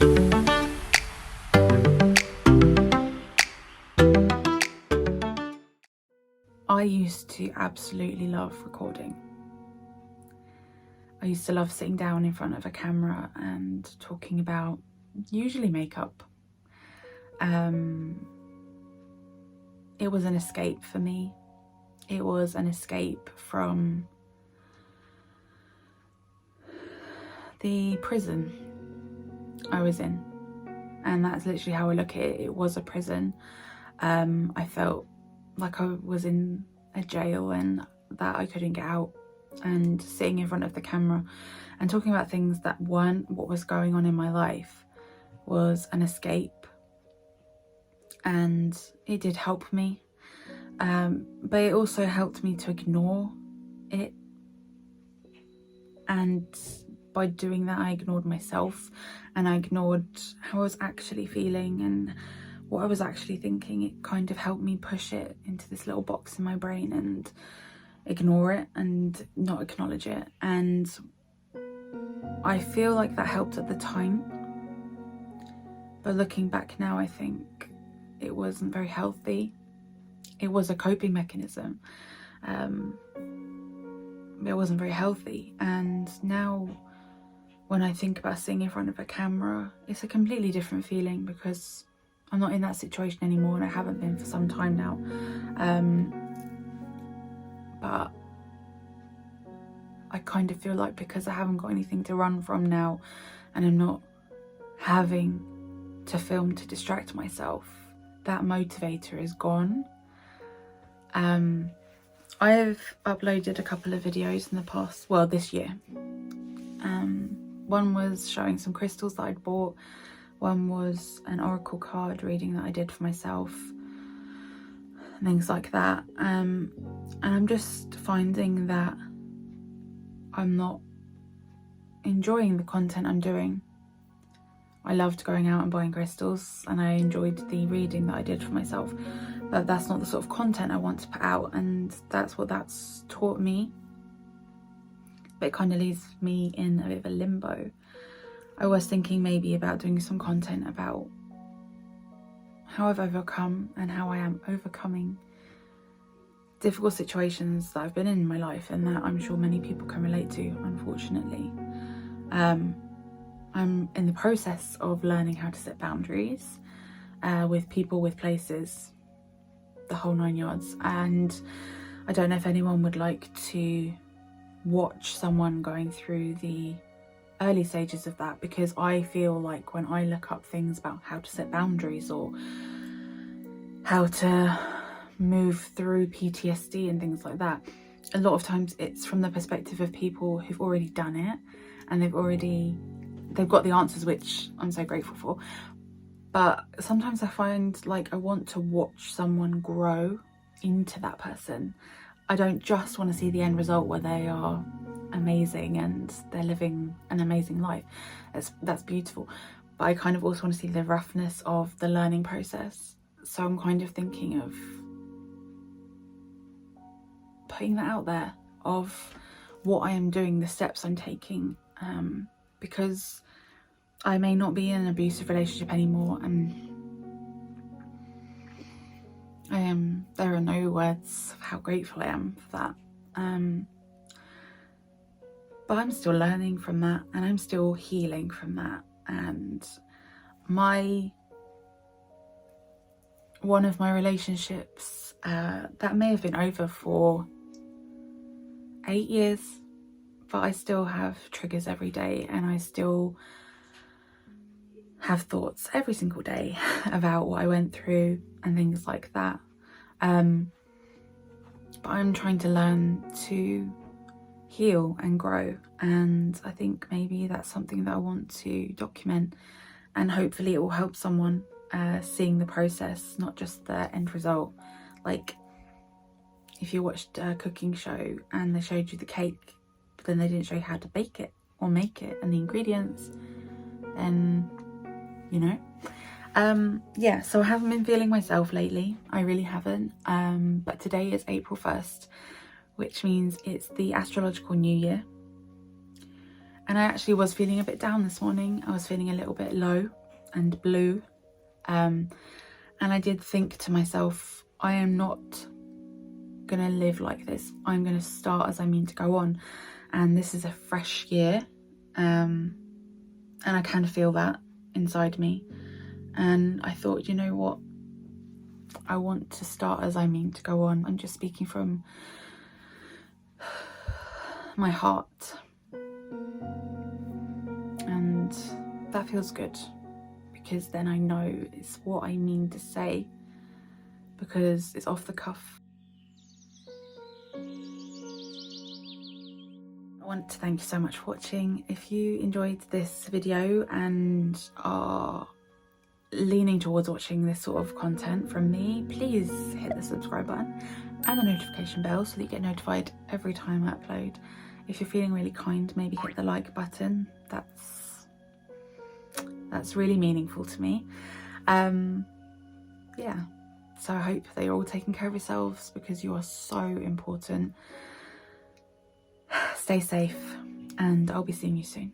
I used to absolutely love recording. I used to love sitting down in front of a camera and talking about usually makeup. It was an escape for me. It was an escape from the prison I was in. And that's literally how I look at it. It was a prison. I felt like I was in a jail and that I couldn't get out, and sitting in front of the camera and talking about things that weren't what was going on in my life was an escape, and it did help me, but it also helped me to ignore it, and by doing that I ignored myself and I ignored how I was actually feeling and what I was actually thinking. It kind of helped me push it into this little box in my brain and ignore it and not acknowledge it. And I feel like that helped at the time, but looking back now I think it wasn't very healthy. It was a coping mechanism. It wasn't very healthy, and now when I think about sitting in front of a camera, it's a completely different feeling because I'm not in that situation anymore, and I haven't been for some time now. But I kind of feel like because I haven't got anything to run from now and I'm not having to film to distract myself, that motivator is gone. I've uploaded a couple of videos in the past, well, this year. One was showing some crystals that I'd bought. One was an oracle card reading that I did for myself, things like that. And I'm just finding that I'm not enjoying the content I'm doing. I loved going out and buying crystals, and I enjoyed the reading that I did for myself, but that's not the sort of content I want to put out, and that's what that's taught me. But it kind of leaves me in a bit of a limbo. I was thinking maybe about doing some content about how I've overcome and how I am overcoming difficult situations that I've been in my life, and that I'm sure many people can relate to, unfortunately. I'm in the process of learning how to set boundaries with people, with places, the whole 9 yards. And I don't know if anyone would like to watch someone going through the early stages of that, because I feel like when I look up things about how to set boundaries or how to move through PTSD and things like that, a lot of times it's from the perspective of people who've already done it and they've got the answers, which I'm so grateful for. But sometimes I find like I want to watch someone grow into that person. I don't just want to see the end result where they are amazing and they're living an amazing life. That's beautiful. But I kind of also want to see the roughness of the learning process. So I'm kind of thinking of putting that out there, of what I am doing, the steps I'm taking, because I may not be in an abusive relationship anymore, and there are no words of how grateful I am for that. But I'm still learning from that, and I'm still healing from that. And one of my relationships that may have been over for 8 years, but I still have triggers every day, and I still have thoughts every single day about what I went through and things like that. But I'm trying to learn to heal and grow, and I think maybe that's something that I want to document, and hopefully it will help someone seeing the process, not just the end result. Like if you watched a cooking show and they showed you the cake, but then they didn't show you how to bake it or make it and the ingredients, then you know. Yeah, so I haven't been feeling myself lately. I really haven't. But today is April 1st, which means it's the astrological new year. And I actually was feeling a bit down this morning. I was feeling a little bit low and blue. And I did think to myself, I am not gonna live like this. I'm gonna start as I mean to go on. And this is a fresh year. And I can feel that inside me. And I thought, you know what? I want to start as I mean to go on. I'm just speaking from my heart. And that feels good, because then I know it's what I mean to say, because it's off the cuff. I want to thank you so much for watching. If you enjoyed this video and are leaning towards watching this sort of content from me, please hit the subscribe button and the notification bell so that you get notified every time I upload. If you're feeling really kind, maybe hit the like button. That's really meaningful to me. Yeah, so I hope that you're all taking care of yourselves, because you are so important. Stay safe, and I'll be seeing you soon.